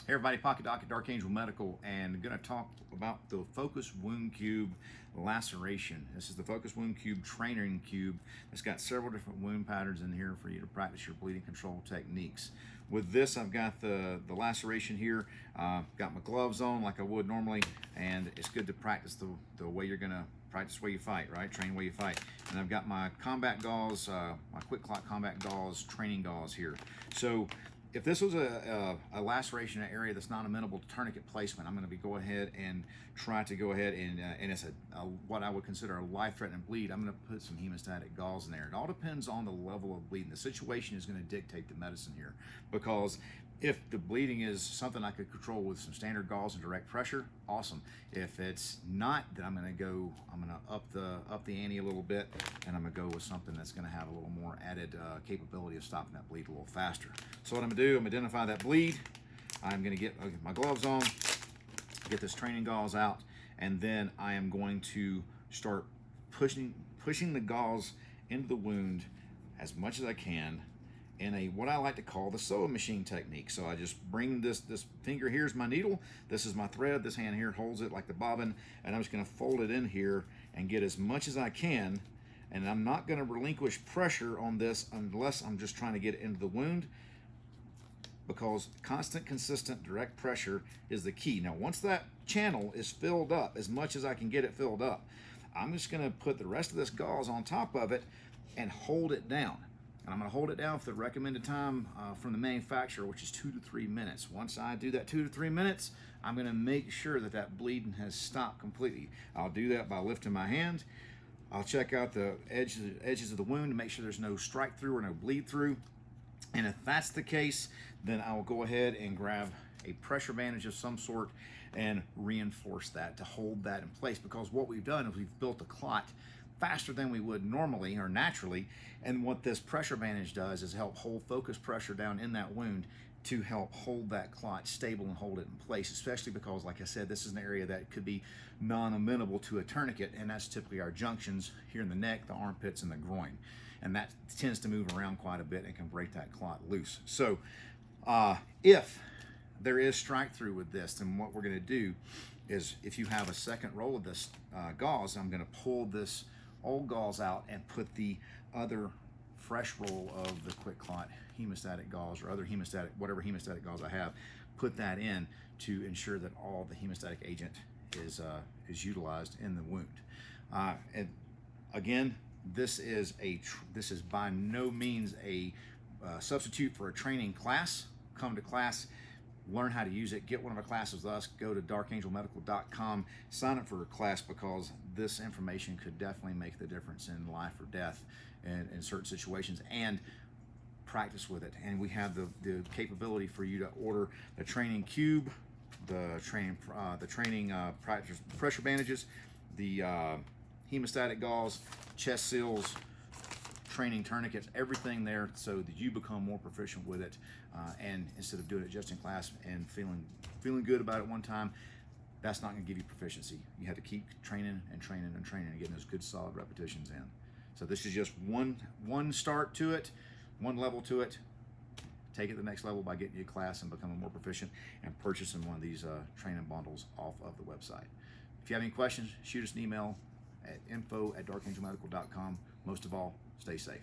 Hey everybody, Pocket Doc at Dark Angel Medical, and going to talk about the Focus Wound Cube Laceration. This is the Focus Wound Cube Training Cube. It's got several different wound patterns in here for you to practice your bleeding control techniques. With this, I've got the laceration here. Got my gloves on like I would normally, and it's good to practice the way you're going to practice the way you fight, right? Train the way you fight. And I've got my combat gauze, my quick clot combat gauze, training gauze here. So if this was a laceration in an area that's not amenable to tourniquet placement, I'm going to go ahead and try to go ahead and it's what I would consider a life-threatening bleed. I'm going to put some hemostatic gauze in there. It all depends on the level of bleeding. The situation is going to dictate the medicine here, because if the bleeding is something I could control with some standard gauze and direct pressure, awesome. If it's not, then I'm going to up the ante a little bit, and I'm going to go with something that's going to have a little more added capability of stopping that bleed a little faster. So what I'm going to do, I'm going to identify that bleed. I'm going to get my gloves on, get this training gauze out, and then I am going to start pushing the gauze into the wound as much as I can in a what I like to call the sewing machine technique. So I just bring this finger, here's my needle, this is my thread, this hand here holds it like the bobbin, and I'm just going to fold it in here and get as much as I can. And I'm not going to relinquish pressure on this unless I'm just trying to get it into the wound, because constant, consistent, direct pressure is the key. Now, once that channel is filled up, as much as I can get it filled up, I'm just going to put the rest of this gauze on top of it and hold it down. And I'm going to hold it down for the recommended time from the manufacturer, which is 2 to 3 minutes. Once I do that 2 to 3 minutes, I'm going to make sure that that bleeding has stopped completely. I'll do that by lifting my hand. I'll check out the edges of the wound to make sure there's no strike through or no bleed through. And if that's the case, then I will go ahead and grab a pressure bandage of some sort and reinforce that to hold that in place, because what we've done is we've built a clot faster than we would normally or naturally. And what this pressure bandage does is help hold focus pressure down in that wound to help hold that clot stable and hold it in place, especially because, like I said, this is an area that could be non-amenable to a tourniquet, and that's typically our junctions here in the neck, the armpits, and the groin. And that tends to move around quite a bit and can break that clot loose. So if there is strike through with this, then what we're going to do is, if you have a second roll of this gauze, I'm going to pull this old gauze out and put the other fresh roll of the quick clot hemostatic gauze, or other hemostatic, whatever hemostatic gauze I have, put that in to ensure that all the hemostatic agent is utilized in the wound. And again, this is by no means a substitute for a training class. Come to class, learn how to use it, get one of our classes with us, go to darkangelmedical.com, sign up for a class, because this information could definitely make the difference in life or death in certain situations, and practice with it. And we have the capability for you to order the training cube, the training pressure bandages, the hemostatic gauze, chest seals, training tourniquets, everything there, so that you become more proficient with it. And instead of doing it just in class and feeling good about it one time, that's not going to give you proficiency. You have to keep training and training and training and getting those good solid repetitions in. So this is just one start to it, one level to it. Take it to the next level by getting you a class and becoming more proficient and purchasing one of these training bundles off of the website. If you have any questions, shoot us an email at info@darkangelmedical.com. Most of all, stay safe.